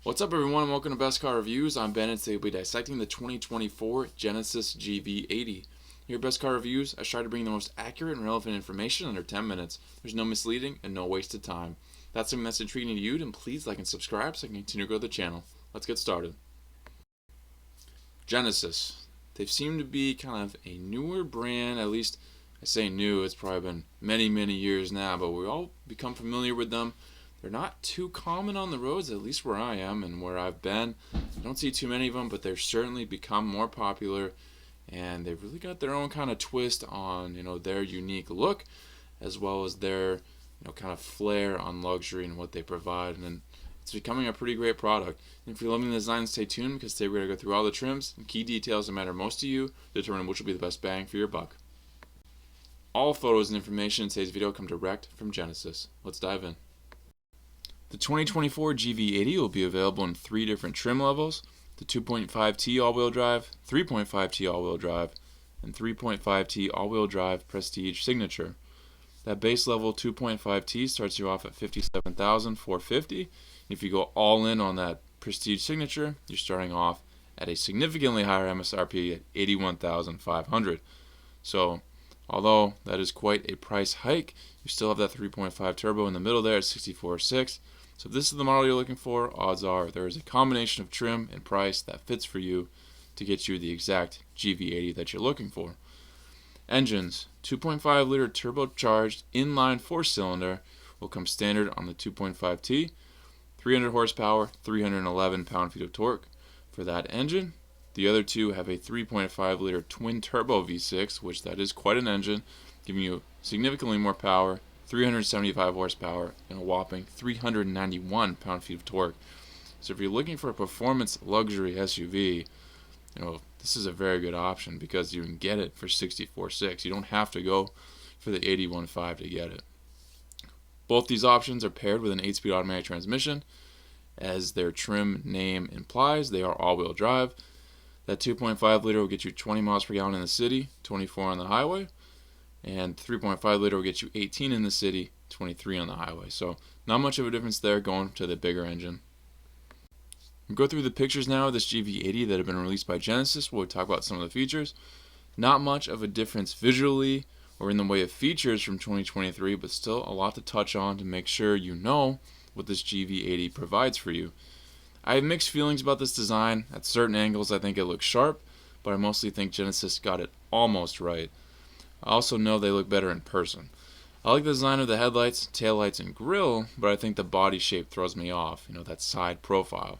What's up, everyone, and welcome to Best Car Reviews. I'm Ben, and today we'll be dissecting the 2024 Genesis GV80. Here at Best Car Reviews, I try to bring the most accurate and relevant information under 10 minutes. There's no misleading and no wasted time. If that's something that's intriguing to you, then please like and subscribe so I can continue to grow the channel. Let's get started. Genesis. They seem to be kind of a newer brand, at least I say new, it's probably been many years now, but we've all become familiar with them. They're not too common on the roads, at least where I am and where I've been. I don't see too many of them, but they've certainly become more popular, and they've really got their own kind of twist on, their unique look, as well as their, kind of flair on luxury and what they provide. And it's becoming a pretty great product. And if you're loving the design, stay tuned, because today we're going to go through all the trims and key details that matter most to you to determine which will be the best bang for your buck. All photos and information in today's video come direct from Genesis. Let's dive in. The 2024 GV80 will be available in 3 different trim levels: the 2.5T all-wheel drive, 3.5T all-wheel drive, and 3.5T all-wheel drive Prestige Signature. That base level 2.5T starts you off at $57,450. If you go all in on that Prestige Signature, you're starting off at a significantly higher MSRP at $81,500. So, although that is quite a price hike, you still have that 3.5 turbo in the middle there at $64,600. So if this is the model you're looking for, odds are there is a combination of trim and price that fits for you to get you the exact GV80 that you're looking for. Engines: 2.5 liter turbocharged inline 4-cylinder will come standard on the 2.5T, 300 horsepower, 311 pound-feet of torque for that engine. The other two have a 3.5 liter twin turbo V6, which that is quite an engine, giving you significantly more power, 375 horsepower, and a whopping 391 pound-feet of torque. So if you're looking for a performance luxury SUV, this is a very good option because you can get it for $64,600. You don't have to go for the $81,500 to get it. Both these options are paired with an 8-speed automatic transmission. As their trim name implies, they are all-wheel drive. That 2.5 liter will get you 20 miles per gallon in the city, 24 on the highway. And 3.5 liter will get you 18 in the city, 23 on the highway. So not much of a difference there going to the bigger engine. We'll go through the pictures now of this GV80 that have been released by Genesis. We'll talk about some of the features. Not much of a difference visually or in the way of features from 2023, but still a lot to touch on to make sure you know what this GV80 provides for you. I have mixed feelings about this design. At certain angles I think it looks sharp, but I mostly think Genesis got it almost right. I also know they look better in person. I like the design of the headlights, taillights, and grille, but I think the body shape throws me off, that side profile.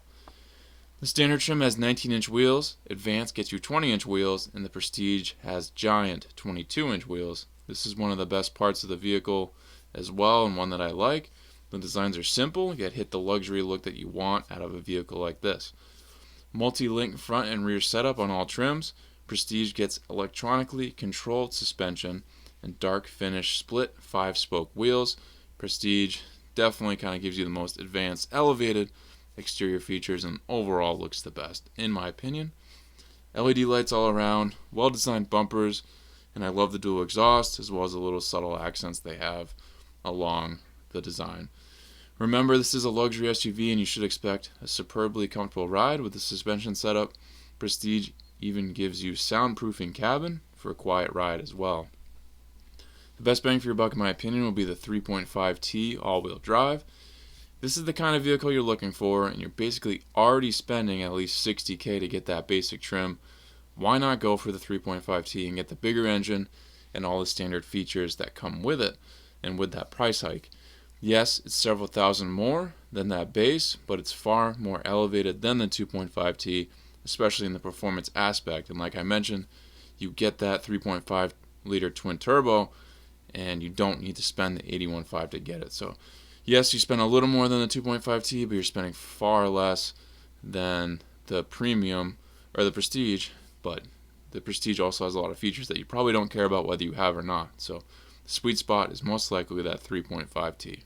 The standard trim has 19-inch wheels, Advanced gets you 20-inch wheels, and the Prestige has giant 22-inch wheels. This is one of the best parts of the vehicle as well, and one that I like. The designs are simple, yet hit the luxury look that you want out of a vehicle like this. Multi-link front and rear setup on all trims. Prestige gets electronically controlled suspension and dark finish split 5-spoke wheels. Prestige definitely kind of gives you the most advanced elevated exterior features and overall looks the best in my opinion. LED lights all around, well designed bumpers, and I love the dual exhaust as well as the little subtle accents they have along the design. Remember, this is a luxury SUV and you should expect a superbly comfortable ride with the suspension setup. Prestige even gives you soundproofing cabin for a quiet ride as well. The best bang for your buck in my opinion will be the 3.5T all-wheel drive. This is the kind of vehicle you're looking for and you're basically already spending at least $60,000 to get that basic trim. Why not go for the 3.5T and get the bigger engine and all the standard features that come with it and with that price hike? Yes, it's several thousand more than that base, but it's far more elevated than the 2.5T, especially in the performance aspect. And like I mentioned, you get that 3.5 liter twin turbo and you don't need to spend the $81,500 to get it. So yes, you spend a little more than the 2.5T, but you're spending far less than the premium or the Prestige, but the Prestige also has a lot of features that you probably don't care about whether you have or not. So the sweet spot is most likely that 3.5T.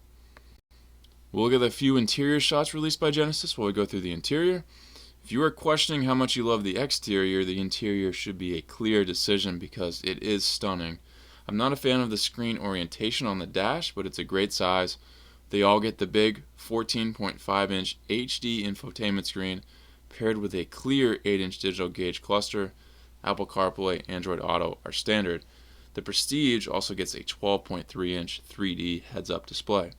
We'll look at a few interior shots released by Genesis while we go through the interior. If you are questioning how much you love the exterior, the interior should be a clear decision because it is stunning. I'm not a fan of the screen orientation on the dash, but it's a great size They all get the big 14.5-inch HD infotainment screen paired with a clear 8-inch digital gauge cluster. Apple CarPlay, Android Auto are standard. The Prestige also gets a 12.3-inch 3D heads-up display.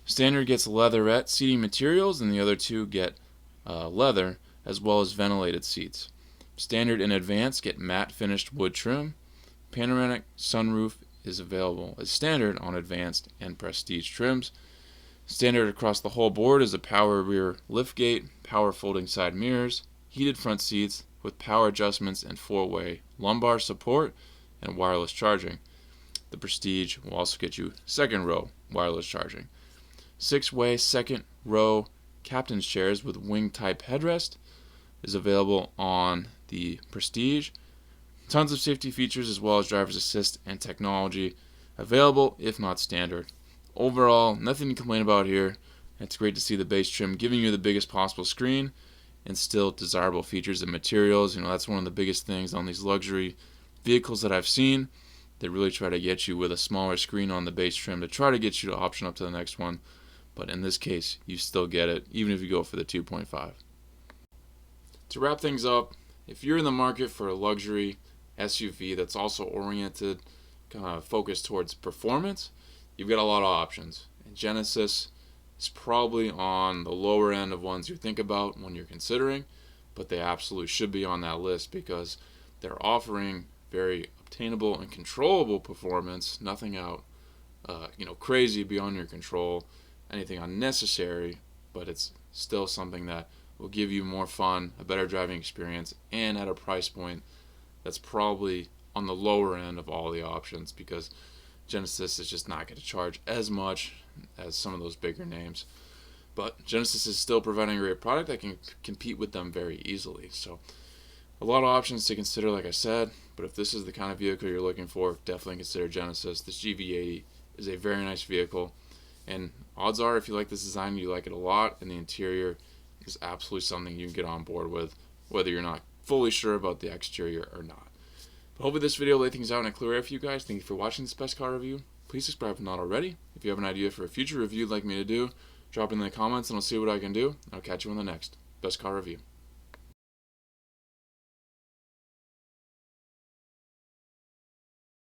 Standard gets leatherette seating materials, and the other two get leather, as well as ventilated seats. Standard and Advanced get matte finished wood trim. Panoramic sunroof is available as standard on Advanced and Prestige trims. Standard across the whole board is a power rear liftgate, power folding side mirrors, heated front seats with power adjustments and 4-way lumbar support and wireless charging. The Prestige will also get you second row wireless charging. 6-way second row captain's chairs with wing type headrest is available on the Prestige. Tons of safety features as well as driver's assist and technology available, if not standard. Overall, nothing to complain about here. It's great to see the base trim giving you the biggest possible screen and still desirable features and materials. That's one of the biggest things on these luxury vehicles that I've seen. They really try to get you with a smaller screen on the base trim to try to get you to option up to the next one. But in this case, you still get it, even if you go for the 2.5. To wrap things up, if you're in the market for a luxury SUV that's also oriented, kind of focused towards performance, you've got a lot of options. And Genesis is probably on the lower end of ones you think about when you're considering, but they absolutely should be on that list because they're offering very obtainable and controllable performance, nothing out crazy beyond your control, anything unnecessary, but it's still something that will give you more fun, a better driving experience, and at a price point that's probably on the lower end of all the options because Genesis is just not going to charge as much as some of those bigger names. But Genesis is still providing a great product that can compete with them very easily. So a lot of options to consider, like I said, but if this is the kind of vehicle you're looking for, definitely consider Genesis. This GV80 is a very nice vehicle, and odds are if you like this design, you like it a lot, and the interior is absolutely something you can get on board with, whether you're not fully sure about the exterior or not. But hopefully this video laid things out in a clear area for you guys. Thank you for watching this Best Car Review. Please subscribe if not already. If you have an idea for a future review you'd like me to do, drop it in the comments and I'll see what I can do. I'll catch you on the next Best Car Review.